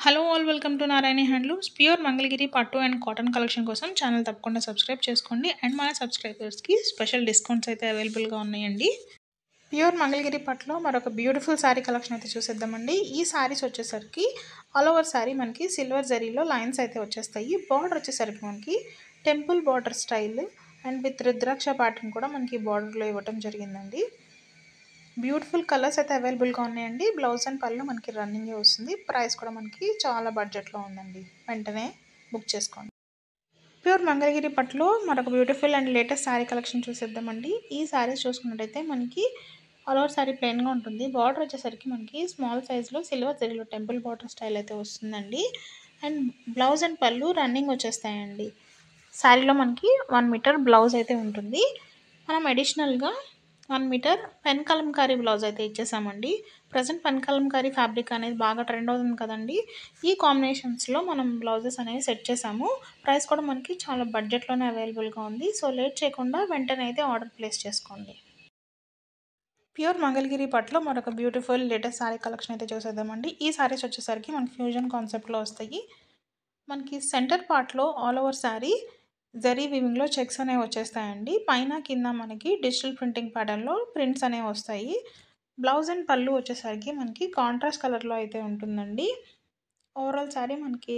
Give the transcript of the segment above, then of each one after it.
Hello all welcome to Narayani handlooms. Pure Mangalagiri పట్టు and cotton collection కోసం channel తప్పకుండా subscribe చేసుకోండి. అండ్ మన సబ్స్క్రైబర్స్కి స్పెషల్ డిస్కౌంట్స్ అయితే అవైలబుల్గా ఉన్నాయండి. ప్యూర్ మంగళగిరి పట్టులో మరొక బ్యూటిఫుల్ శారీ కలెక్షన్ అయితే చూసేద్దామండి. ఈ శారీస్ వచ్చేసరికి ఆల్ ఓవర్ శారీ మనకి సిల్వర్ జరీలో లైన్స్ అయితే వచ్చేస్తాయి. బార్డర్ వచ్చేసరికి మనకి temple border style and with rudraksha pattern కూడా మనకి బార్డర్లో ఇవ్వటం జరిగిందండి. బ్యూటిఫుల్ కలర్స్ అయితే అవైలబుల్గా ఉన్నాయండి. బ్లౌజ్ అండ్ పళ్ళు మనకి రన్నింగే వస్తుంది. ప్రైస్ కూడా మనకి చాలా బడ్జెట్లో ఉందండి. వెంటనే బుక్ చేసుకోండి. ప్యూర్ మంగళగిరి పట్టులో మరొక beautiful and latest sari collection చూసేద్దామండి. ఈ శారీస్ చూసుకున్నట్టయితే మనకి ఆల్ ఓవర్ శారీ ప్లెయిన్గా ఉంటుంది. బార్డర్ వచ్చేసరికి మనకి స్మాల్ సైజ్లో సిల్వర్ జరీలో టెంపుల్ బార్డర్ స్టైల్ అయితే వస్తుందండి. అండ్ బ్లౌజ్ అండ్ పళ్ళు రన్నింగ్ వచ్చేస్తాయండి. శారీలో మనకి 1 మీటర్ బ్లౌజ్ అయితే ఉంటుంది. మనం అడిషనల్గా 1 మీటర్ పెన్ కలంకారీ బ్లౌజ్ అయితే ఇచ్చేసామండి. ప్రజెంట్ పెన్ కలంకారీ ఫ్యాబ్రిక్ అనేది బాగా ట్రెండ్ అవుతుంది కదండి. ఈ కాంబినేషన్స్లో మనం బ్లౌజెస్ అనేవి సెట్ చేసాము. ప్రైస్ కూడా మనకి చాలా బడ్జెట్లోనే అవైలబుల్గా ఉంది. సో లేట్ చేయకుండా వెంటనే అయితే ఆర్డర్ ప్లేస్ చేసుకోండి. ప్యూర్ మంగళగిరి పట్టులో మరొక బ్యూటిఫుల్ లేటెస్ట్ శారీ కలెక్షన్ అయితే చూసేద్దామండి. ఈ శారీస్ వచ్చేసరికి మనకి ఫ్యూజన్ కాన్సెప్ట్లో వస్తాయి. మనకి సెంటర్ పార్ట్లో ఆల్ ఓవర్ శారీ జరీ వీవింగ్లో చెక్స్ అనేవి వచ్చేస్తాయండి. పైన కింద మనకి డిజిటల్ ప్రింటింగ్ ప్యాటర్న్లో ప్రింట్స్ అనేవి వస్తాయి. బ్లౌజ్ అండ్ పళ్ళు వచ్చేసరికి మనకి కాంట్రాస్ట్ కలర్లో అయితే ఉంటుందండి. ఓవరాల్ శారీ మనకి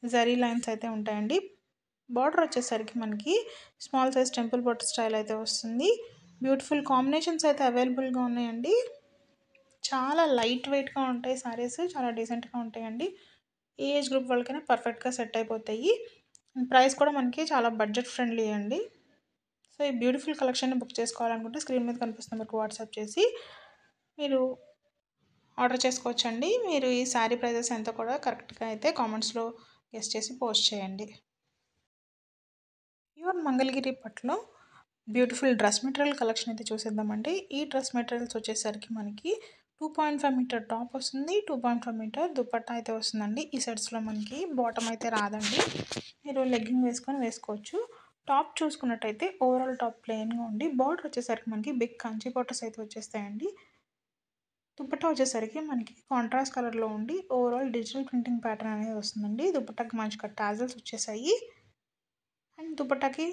జరీ లైన్స్ అయితే ఉంటాయండి. బార్డర్ వచ్చేసరికి మనకి స్మాల్ సైజ్ టెంపుల్ బొట్టు స్టైల్ అయితే వస్తుంది. బ్యూటిఫుల్ కాంబినేషన్స్ అయితే అవైలబుల్గా ఉన్నాయండి. చాలా లైట్ వెయిట్గా ఉంటాయి శారీస్, చాలా డీసెంట్గా ఉంటాయండి. ఏ ఏజ్ గ్రూప్ వాళ్ళకైనా పర్ఫెక్ట్గా సెట్ అయిపోతాయి. ప్రైస్ కూడా మనకి చాలా బడ్జెట్ ఫ్రెండ్లీ అండి. సో ఈ బ్యూటిఫుల్ కలెక్షన్ని బుక్ చేసుకోవాలనుకుంటే స్క్రీన్ మీద కనిపిస్తున్న నెంబర్కి వాట్సాప్ చేసి మీరు ఆర్డర్ చేసుకోవచ్చండి. మీరు ఈ శారీ ప్రైజెస్ ఎంతో కూడా కరెక్ట్గా అయితే కామెంట్స్లో గెస్ చేసి పోస్ట్ చేయండి. ప్యూర్ మంగళగిరి పట్టులో బ్యూటిఫుల్ డ్రెస్ మెటీరియల్ కలెక్షన్ అయితే చూసేద్దామండి. ఈ డ్రెస్ మెటీరియల్స్ వచ్చేసరికి మనకి 2.5 మీటర్ టాప్ వస్తుంది. 2.5 మీటర్ దుపట్టా అయితే వస్తుందండి. ఈ సెట్స్లో మనకి బాటమ్ అయితే రాదండి. మీరు లెగ్గింగ్ వేసుకోవచ్చు. టాప్ చూసుకున్నట్టయితే ఓవరాల్ టాప్ ప్లెయిన్గా ఉండి బార్డర్ వచ్చేసరికి మనకి బిగ్ కంచి బార్డర్స్ అయితే వచ్చేస్తాయండి. దుపట్టా వచ్చేసరికి మనకి కాంట్రాస్ట్ కలర్లో ఉండి ఓవరాల్ డిజిటల్ ప్రింటింగ్ ప్యాటర్న్ అనేది వస్తుందండి. దుపట్టాకి మంచిగా టాజల్స్ వచ్చేసాయి. అండ్ దుపట్టాకి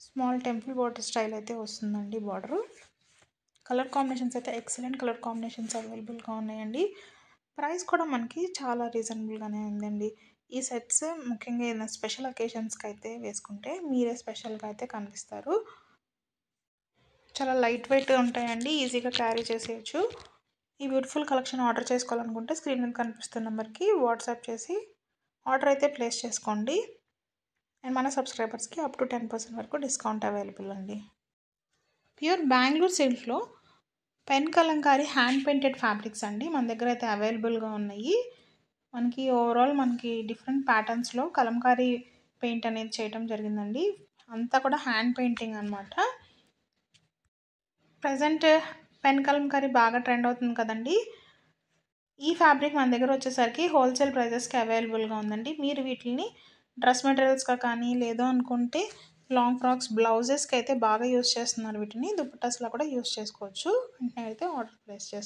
స్మాల్ టెంపుల్ బార్డర్ స్టైల్ అయితే వస్తుందండి. బార్డరు కలర్ కాంబినేషన్స్ అయితే ఎక్సలెంట్ కలర్ కాంబినేషన్స్ అవైలబుల్గా ఉన్నాయండి. ప్రైస్ కూడా మనకి చాలా రీజనబుల్గానే ఉందండి. ఈ సెట్స్ ముఖ్యంగా ఏదైనా స్పెషల్ అకేషన్స్కి అయితే వేసుకుంటే మీరే స్పెషల్గా అయితే కనిపిస్తారు. చాలా లైట్ వెయిట్ ఉంటాయండి. ఈజీగా క్యారీ చేసేయచ్చు. ఈ బ్యూటిఫుల్ కలెక్షన్ ఆర్డర్ చేసుకోవాలనుకుంటే స్క్రీన్ మీద కనిపిస్తున్న నెంబర్కి వాట్సాప్ చేసి ఆర్డర్ అయితే ప్లేస్ చేసుకోండి. అండ్ మన సబ్స్క్రైబర్స్కి అప్ టు 10% వరకు డిస్కౌంట్ అవైలబుల్ అండి. ప్యూర్ బెంగళూరు సిల్క్లో pen kalamkari hand painted fabrics అండి మన దగ్గర అయితే అవైలబుల్గా ఉన్నాయి. మనకి ఓవరాల్ మనకి డిఫరెంట్ ప్యాటర్న్స్లో కలంకారీ పెయింట్ అనేది చేయడం జరిగిందండి. అంతా కూడా హ్యాండ్ పెయింటింగ్ అనమాట. ప్రజెంట్ పెన్ కలంకారీ బాగా ట్రెండ్ అవుతుంది కదండి. ఈ ఫ్యాబ్రిక్ మన దగ్గర వచ్చేసరికి హోల్సేల్ ప్రైజెస్కి అవైలబుల్గా ఉందండి. మీరు వీటిని డ్రెస్ మెటీరియల్స్గా కానీ లేదు అనుకుంటే లాంగ్ ఫ్రాక్స్ బ్లౌజెస్కి అయితే బాగా యూస్ చేస్తున్నారు. వీటిని దుపట్టాస్లో కూడా యూస్ చేసుకోవచ్చు. వెంటనే అయితే ఆర్డర్ ప్లేస్ చేసుకోవచ్చు.